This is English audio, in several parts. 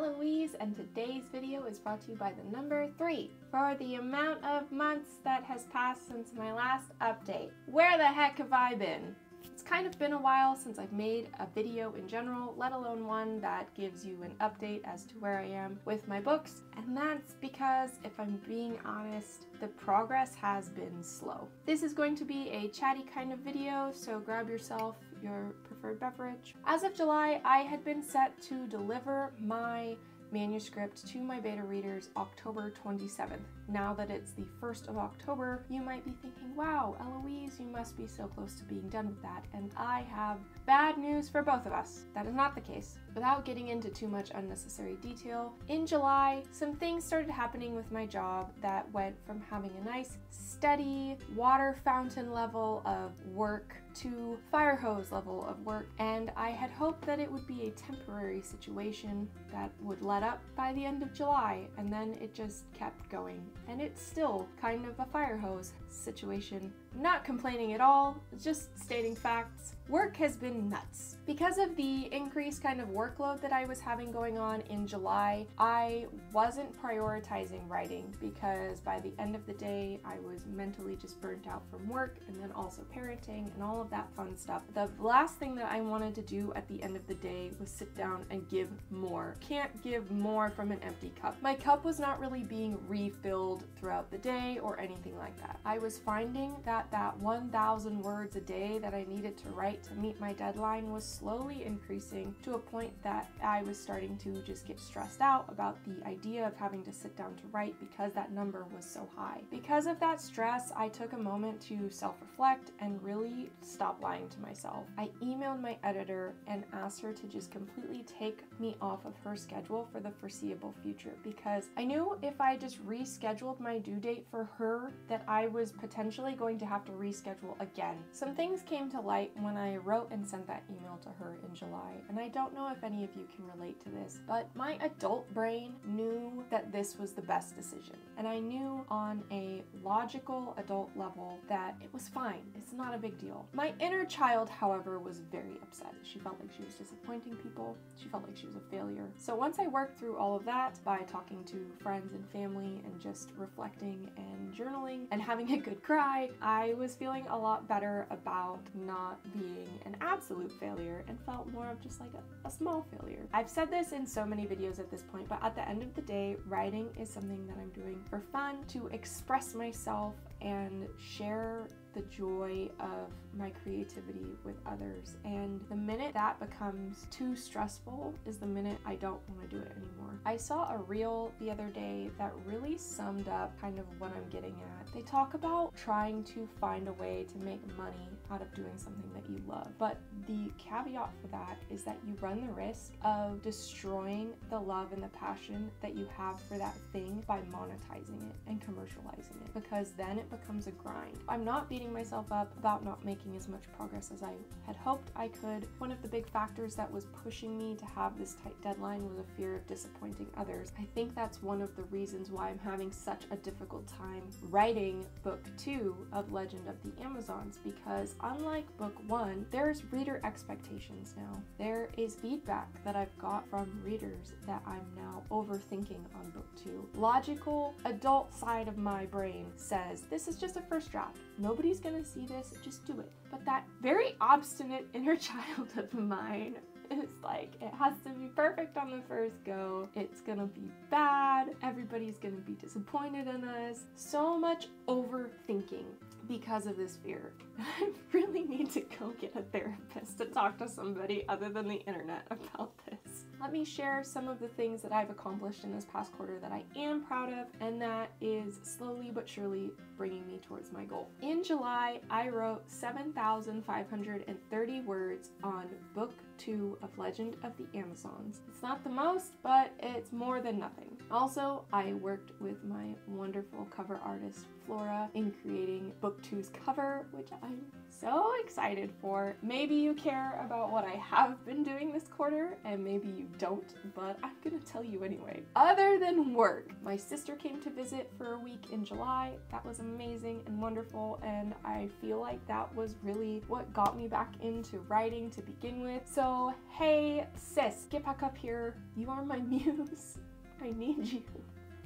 Eloise, and today's video is brought to you by the number 3 for the amount of months that has passed since my last update. Where the heck have I been? It's kind of been a while since I've made a video in general, let alone one that gives you an update as to where I am with my books, and that's because, if I'm being honest, the progress has been slow. This is going to be a chatty kind of video, so grab yourself your preferred beverage. As of July, I had been set to deliver my manuscript to my beta readers October 27th. Now that it's the 1st of October, you might be thinking, wow, Eloise, you must be so close to being done with that. And I have bad news for both of us. That is not the case. Without getting into too much unnecessary detail, in July, some things started happening with my job that went from having a nice, steady, water fountain level of work to fire hose level of work, and I had hoped that it would be a temporary situation that would let up by the end of July, and then it just kept going. And it's still kind of a fire hose situation. Not complaining at all, just stating facts. Work has been nuts. Because of the increased kind of workload that I was having going on in July, I wasn't prioritizing writing because by the end of the day, I was mentally just burnt out from work and then also parenting and all of that fun stuff. The last thing that I wanted to do at the end of the day was sit down and give more. Can't give more from an empty cup. My cup was not really being refilled throughout the day or anything like that. I was finding that 1,000 words a day that I needed to write to meet my deadline was slowly increasing to a point that I was starting to just get stressed out about the idea of having to sit down to write because that number was so high. Because of that stress, I took a moment to self-reflect and really stop lying to myself. I emailed my editor and asked her to just completely take me off of her schedule for the foreseeable future, because I knew if I just rescheduled my due date for her that I was potentially going to have to reschedule again. Some things came to light when I wrote and sent that email to her in July, and I don't know if any of you can relate to this, but my adult brain knew that this was the best decision, and I knew on a logical adult level that it was fine. It's not a big deal. My inner child, however, was very upset. She felt like she was disappointing people. She felt like she was a failure. So once I worked through all of that by talking to friends and family and just reflecting and journaling and having a good cry, I was feeling a lot better about not being an absolute failure and felt more of just like a small failure. I've said this in so many videos at this point, but at the end of the day, writing is something that I'm doing for fun, to express myself and share the joy of my creativity with others. And the minute that becomes too stressful is the minute I don't want to do it anymore. I saw a reel the other day that really summed up kind of what I'm getting at. They talk about trying to find a way to make money out of doing something that you love, but the caveat for that is that you run the risk of destroying the love and the passion that you have for that thing by monetizing it and commercializing it, because then it becomes a grind. I'm not beating myself up about not making as much progress as I had hoped I could. One of the big factors that was pushing me to have this tight deadline was a fear of disappointing others. I think that's one of the reasons why I'm having such a difficult time writing book 2 of Legend of the Amazons, because unlike book 1, there's reader expectations now. There is feedback that I've got from readers that I'm now overthinking on book 2. Logical adult side of my brain says this is just a first draft. Nobody's gonna see this, just do it. But that very obstinate inner child of mine is like, it has to be perfect on the first go. It's gonna be bad. Everybody's gonna be disappointed in us. So much overthinking because of this fear. I really need to go get a therapist to talk to somebody other than the internet about this. Let me share some of the things that I've accomplished in this past quarter that I am proud of, and that is slowly but surely bringing me towards my goal. In July, I wrote 7,530 words on book 2 of Legend of the Amazons. It's not the most, but it's more than nothing. Also, I worked with my wonderful cover artist, Flora, in creating book 2's cover, which I'm so excited for. Maybe you care about what I have been doing this quarter, and maybe you don't, but I'm gonna tell you anyway. Other than work, my sister came to visit for a week in July. That was amazing and wonderful, and I feel like that was really what got me back into writing to begin with. So hey sis, get back up here. You are my muse. I need you.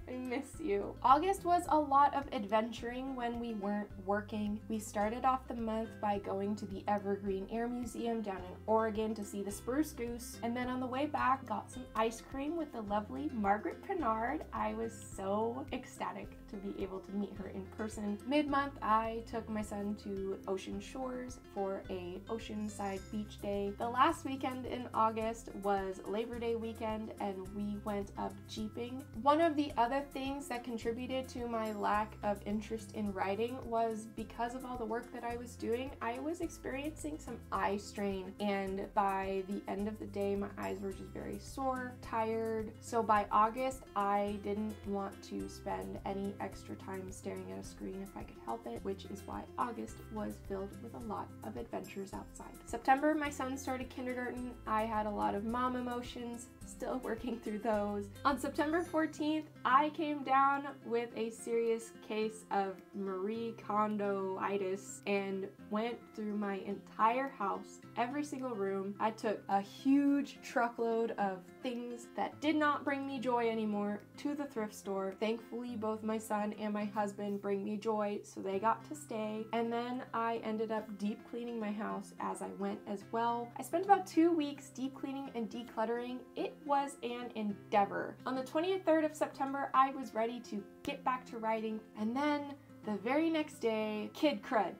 I miss you. August was a lot of adventuring when we weren't working. We started off the month by going to the Evergreen Air Museum down in Oregon to see the spruce goose, and then on the way back got some ice cream with the lovely Margaret Pinard. I was so ecstatic to be able to meet her in person. Mid-month, I took my son to Ocean Shores for a oceanside beach day. The last weekend in August was Labor Day weekend, and we went up jeeping. One of the other things that contributed to my lack of interest in writing was because of all the work that I was doing, I was experiencing some eye strain, and by the end of the day, my eyes were just very sore, tired. So by August, I didn't want to spend any extra time staring at a screen if I could help it, which is why August was filled with a lot of adventures outside. September, my son started kindergarten. I had a lot of mom emotions, still working through those. On September 14th, I came down with a serious case of Marie Kondoitis and went through my entire house, every single room. I took a huge truckload of things that did not bring me joy anymore to the thrift store. Thankfully, both my son and my husband bring me joy, so they got to stay. And then I ended up deep cleaning my house as I went as well. I spent about 2 weeks deep cleaning and decluttering. It was an endeavor. On the 23rd of September, I was ready to get back to writing, and then the very next day, kid crud.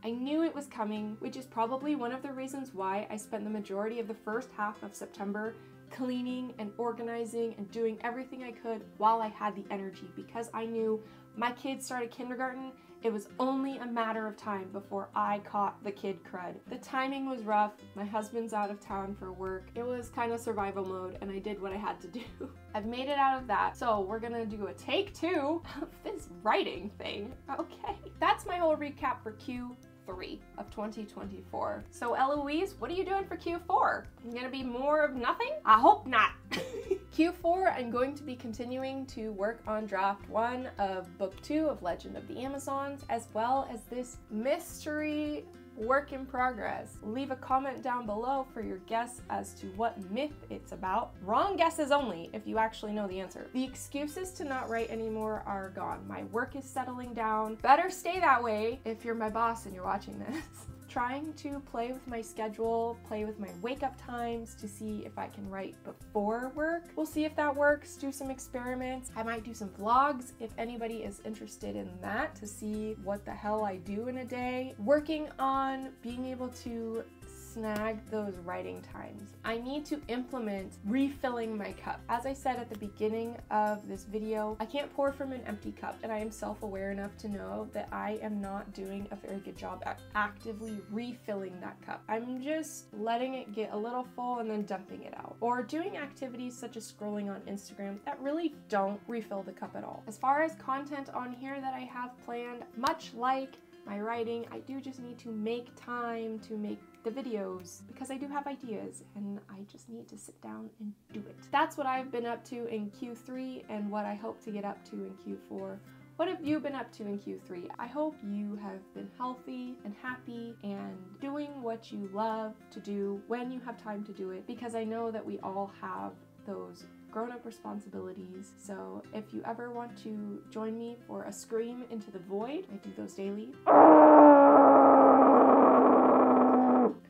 I knew it was coming, which is probably one of the reasons why I spent the majority of the first half of September cleaning and organizing and doing everything I could while I had the energy, because I knew my kids started kindergarten. It was only a matter of time before I caught the kid crud. The timing was rough. My husband's out of town for work. It was kind of survival mode, and I did what I had to do. I've made it out of that, so we're gonna do a take 2 of this writing thing. Okay, that's my whole recap for Q3 of 2024. So Eloise, what are you doing for Q4? Gonna be more of nothing? I hope not. Q4, I'm going to be continuing to work on draft 1 of book 2 of Legend of the Amazons, as well as this mystery work in progress. Leave a comment down below for your guess as to what myth it's about. Wrong guesses only if you actually know the answer. The excuses to not write anymore are gone. My work is settling down. Better stay that way if you're my boss and you're watching this. Trying to play with my schedule, play with my wake up times to see if I can write before work. We'll see if that works, do some experiments. I might do some vlogs if anybody is interested in that, to see what the hell I do in a day. Working on being able to snag those writing times. I need to implement refilling my cup. As I said at the beginning of this video, I can't pour from an empty cup, and I am self-aware enough to know that I am not doing a very good job at actively refilling that cup. I'm just letting it get a little full and then dumping it out, or doing activities such as scrolling on Instagram that really don't refill the cup at all. As far as content on here that I have planned, much like my writing, I do just need to make time to make the videos, because I do have ideas and I just need to sit down and do it. That's what I've been up to in Q3 and what I hope to get up to in Q4. What have you been up to in Q3? I hope you have been healthy and happy and doing what you love to do when you have time to do it, because I know that we all have those grown-up responsibilities. So if you ever want to join me for a scream into the void, I do those daily.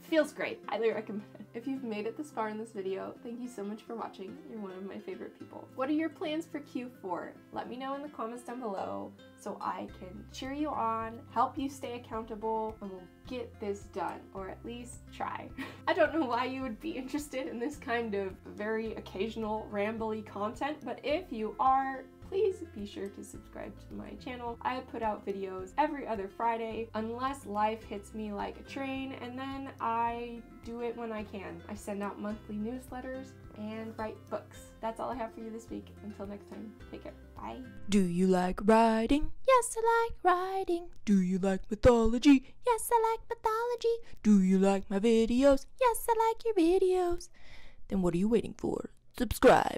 Feels great. Highly recommend it. If you've made it this far in this video, thank you so much for watching. You're one of my favorite people. What are your plans for Q4? Let me know in the comments down below so I can cheer you on, help you stay accountable, and we'll get this done, or at least try. I don't know why you would be interested in this kind of very occasional rambly content, but if you are, please be sure to subscribe to my channel. I put out videos every other Friday, unless life hits me like a train, and then I do it when I can. I send out monthly newsletters and write books. That's all I have for you this week. Until next time, take care. Bye. Do you like writing? Yes, I like writing. Do you like mythology? Yes, I like mythology. Do you like my videos? Yes, I like your videos. then what are you waiting for? Subscribe.